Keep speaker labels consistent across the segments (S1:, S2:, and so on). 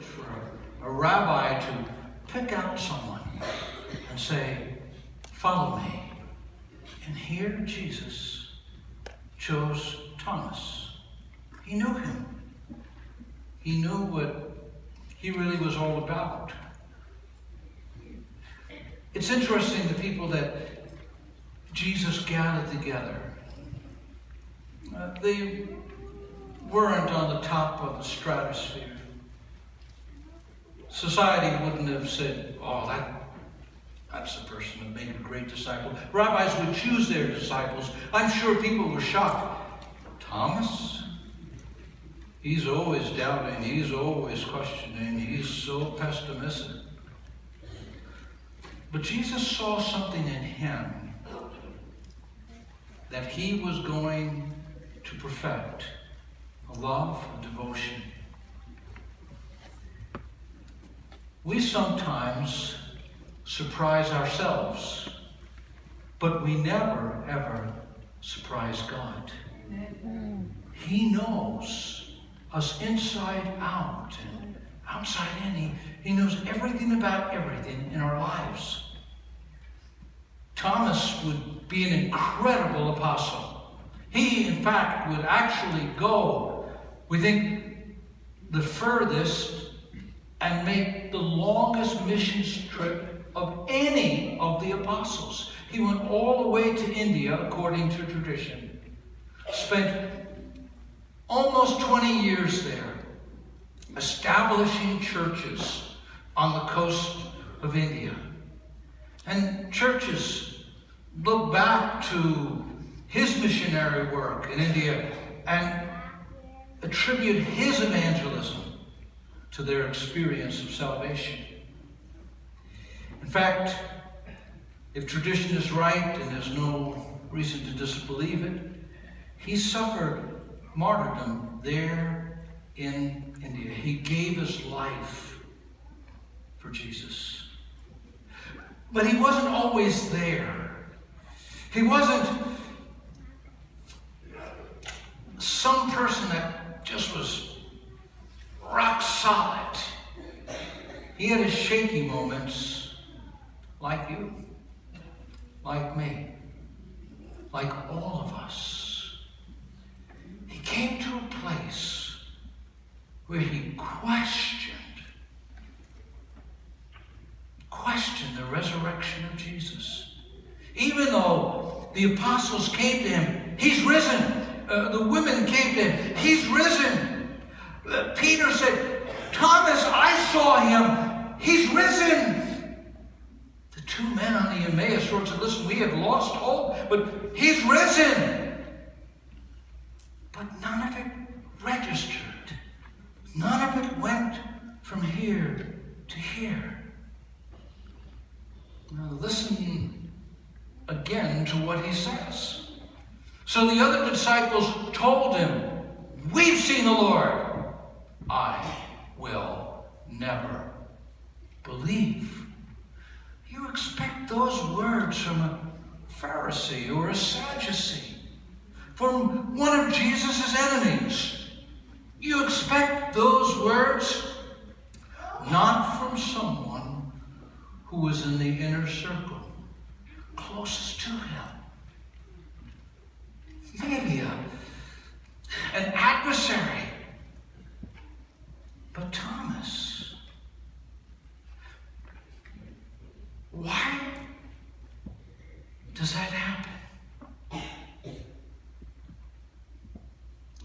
S1: for a rabbi to pick out someone and say, follow me. And here Jesus chose Thomas. He knew him. He knew what he really was all about. It's interesting, the people that Jesus gathered together, they weren't on the top of the stratosphere. Society wouldn't have said, oh, that's the person that made a great disciple. Rabbis would choose their disciples. I'm sure people were shocked. Thomas? He's always doubting. He's always questioning. He's so pessimistic. But Jesus saw something in him that he was going to perfect. A love, a devotion. We sometimes surprise ourselves, but we never, ever surprise God. He knows us inside out and outside in. He knows everything about everything in our lives. Thomas would be an incredible apostle. He, in fact, would actually go, we think, the furthest and make the longest missions trip of any of the apostles. He went all the way to India, according to tradition. Spent almost 20 years there, establishing churches on the coast of India. And churches look back to his missionary work in India and attribute his evangelism to their experience of salvation. In fact, if tradition is right, and there's no reason to disbelieve it, he suffered martyrdom there in India. He gave his life for Jesus. But he wasn't always there. He wasn't some person that just was rock solid. He had his shaky moments, like you, like me, like all of us. He came to a place where he questioned the resurrection of Jesus. Even though the apostles came to him, he's risen. The women came to him, he's risen. Peter said, Thomas, I saw him, he's risen. The two men on the Emmaus road said, listen, we have lost hope, but he's risen. But none of it registered. None of it went from here to here. Now listen again to what he says. So the other disciples told him, we've seen the Lord. I will never believe. You expect those words from a Pharisee or a Sadducee, from one of Jesus' enemies. You expect those words not from someone who was in the inner circle, closest to him. Maybe an adversary. But Thomas, why does that happen?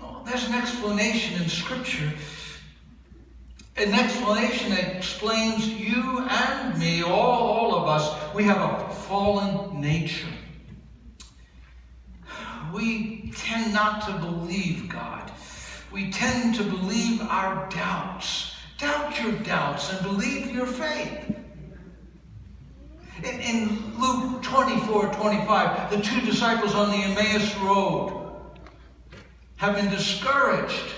S1: Well, there's an explanation in Scripture. An explanation that explains you and me, all of us. We have a fallen nature. We tend not to believe God. We tend to believe our doubts. Doubt your doubts and believe your faith. In Luke 24:25, the two disciples on the Emmaus road have been discouraged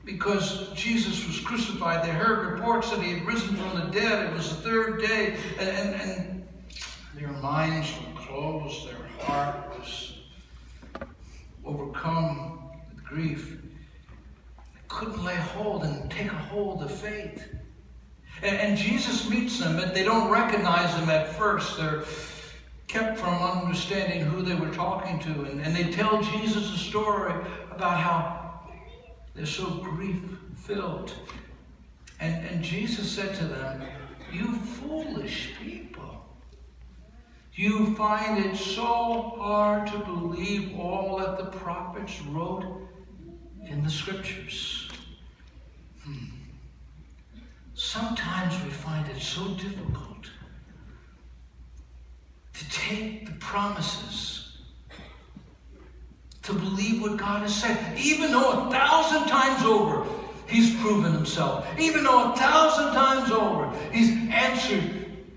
S1: because Jesus was crucified. They heard reports that he had risen from the dead. It was the third day. And their minds were closed. Their heart was overcome with grief. They couldn't lay hold and take a hold of faith. And Jesus meets them, and they don't recognize him at first. They're kept from understanding who they were talking to. And they tell Jesus a story about how they're so grief-filled. And Jesus said to them, "You foolish people, you find it so hard to believe all that the prophets wrote in the scriptures." Sometimes we find it so difficult to take the promises, to believe what God has said, even though 1,000 times over he's proven himself, even though 1,000 times over he's answered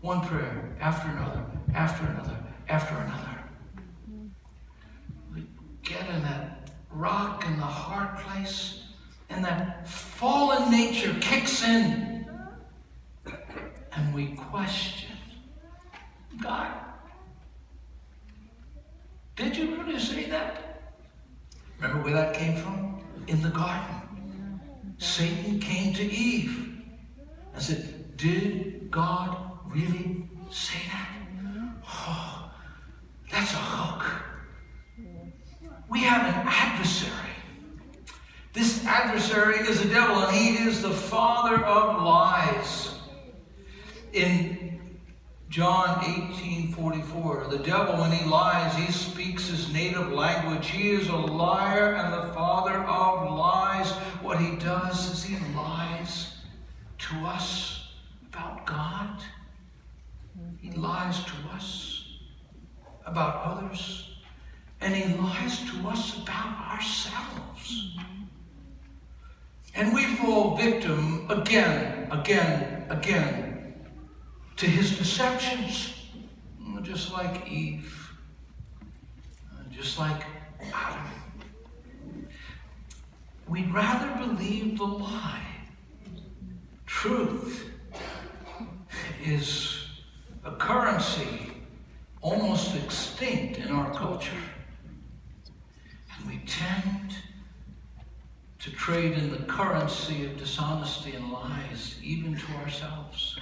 S1: one prayer after another, after another, after another. We get in that rock in the hard place, and that fallen nature kicks in, and we question, God, did you really say that? Remember where that came from? In the garden. Satan came to Eve and said, "Did God really say that?" Oh, that's a hook. We have an adversary. This adversary is the devil, and he is the father of lies. In John 18:44, the devil, when he lies, he speaks his native language. He is a liar and the father of lies. What he does is he lies to us about God. He lies to us about others. And he lies to us about ourselves. And we fall victim again to his deceptions. Just like Eve. Just like Adam. We'd rather believe the lie. Truth is a currency almost extinct in our culture. And we tend to trade in the currency of dishonesty and lies, even to ourselves.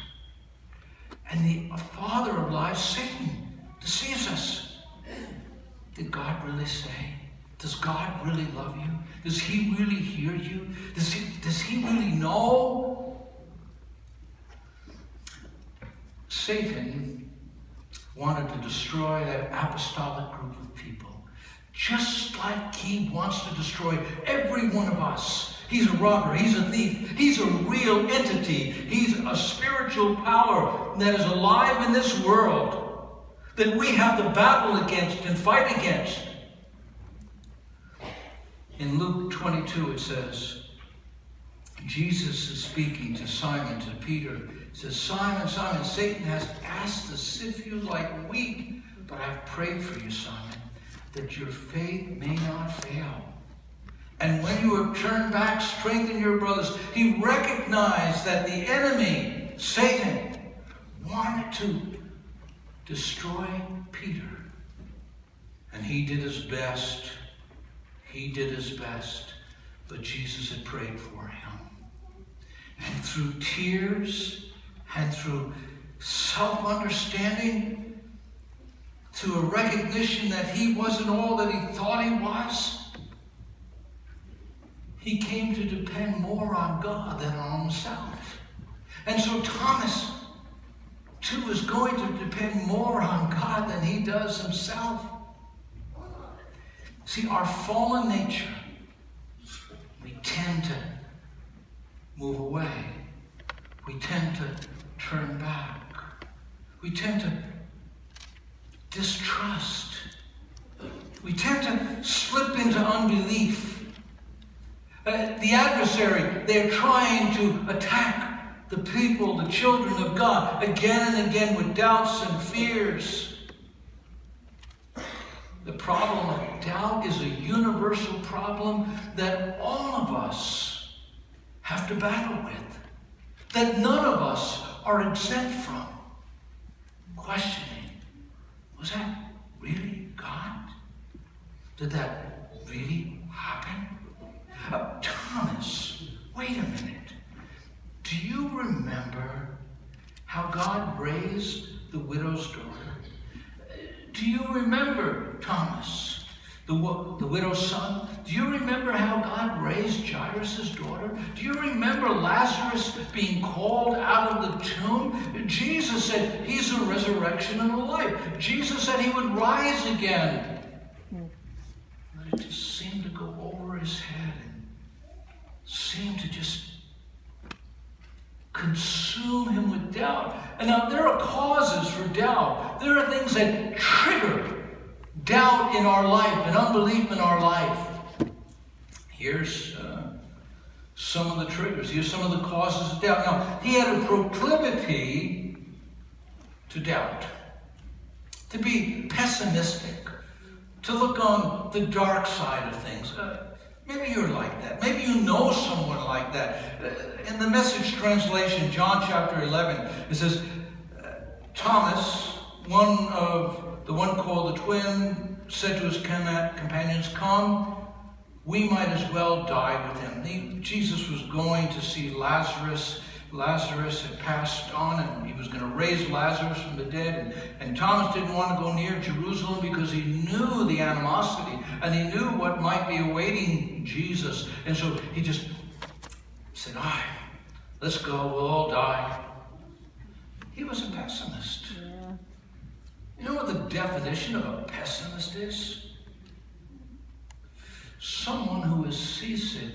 S1: And the father of lies, Satan, deceives us. Did God really say? Does God really love you? Does he really hear you? Does he really know? Satan wanted to destroy that apostolic group of people, just like he wants to destroy every one of us. He's a robber, he's a thief, he's a real entity, he's a spiritual power that is alive in this world that we have to battle against and fight against. In Luke 22 it says, Jesus is speaking to Simon, to Peter. He says, "Simon, Simon, Satan has asked to sift you like wheat, but I've prayed for you, Simon, that your faith may not fail. And when you have turned back, strengthen your brothers." He recognized that the enemy, Satan, wanted to destroy Peter. And he did his best. He did his best. But Jesus had prayed for him. And through tears and through self-understanding, to a recognition that he wasn't all that he thought he was, he came to depend more on God than on himself. And so Thomas, too, is going to depend more on God than he does himself. See, our fallen nature, we tend to move away. We tend to turn back. We tend to distrust. We tend to slip into unbelief. The adversary, they're trying to attack the people, the children of God, again and again with doubts and fears. The problem of doubt is a universal problem that all of us have to battle with, that none of us are exempt from. Questioning, was that really God? Did that really happen? Thomas, wait a minute. Do you remember how God raised the widow's daughter? Do you remember Thomas, the widow's son? Do you remember how God raised Jairus' daughter? Do you remember Lazarus being called out of the tomb? Jesus said he's a resurrection and a life. Jesus said he would rise again. But it just seemed to go over his head and seemed to just consume him with doubt. And now there are causes for doubt. There are things that trigger doubt in our life and unbelief in our life. Here's some of the triggers. Here's some of the causes of doubt. Now, he had a proclivity to doubt, to be pessimistic, to look on the dark side of things. Maybe you're like that. Maybe you know someone like that. In the Message translation, John chapter 11, it says, Thomas, the one called the twin, said to his companions, "Come, we might as well die with him." Jesus was going to see Lazarus. Lazarus had passed on, and he was going to raise Lazarus from the dead. And Thomas didn't want to go near Jerusalem because he knew the animosity, and he knew what might be awaiting Jesus. And so he just said, "All right, let's go, we'll all die." He was a pessimist. Yeah. You know what the definition of a pessimist is? Someone who is seasick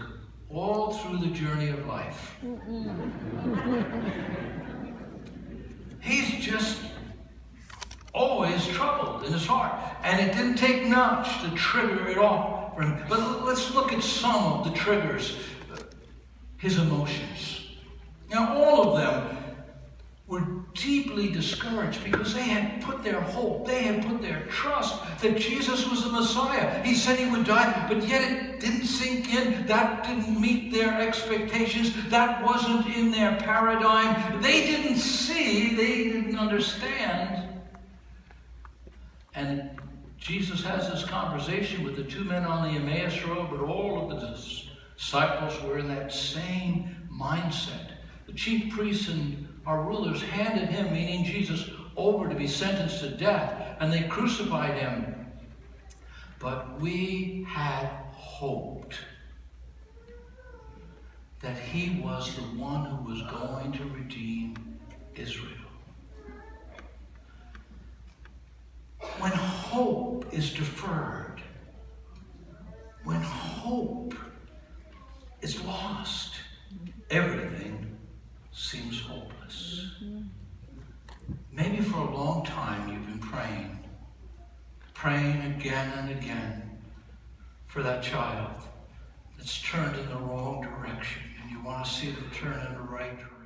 S1: all through the journey of life. He's just always troubled in his heart. And it didn't take much to trigger it off for him. But let's look at some of the triggers. His emotions. Now, all of them were deeply discouraged because they had put their hope, they had put their trust that Jesus was the Messiah. He said he would die, but yet it didn't sink in. That didn't meet their expectations. That wasn't in their paradigm. They didn't see, they didn't understand. And Jesus has this conversation with the two men on the Emmaus Road, but all of the disciples were in that same mindset. The chief priests and our rulers handed him, meaning Jesus, over to be sentenced to death, and they crucified him. But we had hoped that he was the one who was going to redeem Israel. When hope is deferred, when hope is lost, everything seems hopeless. Maybe for a long time you've been praying again and again for that child that's turned in the wrong direction, and you want to see them turn in the right direction.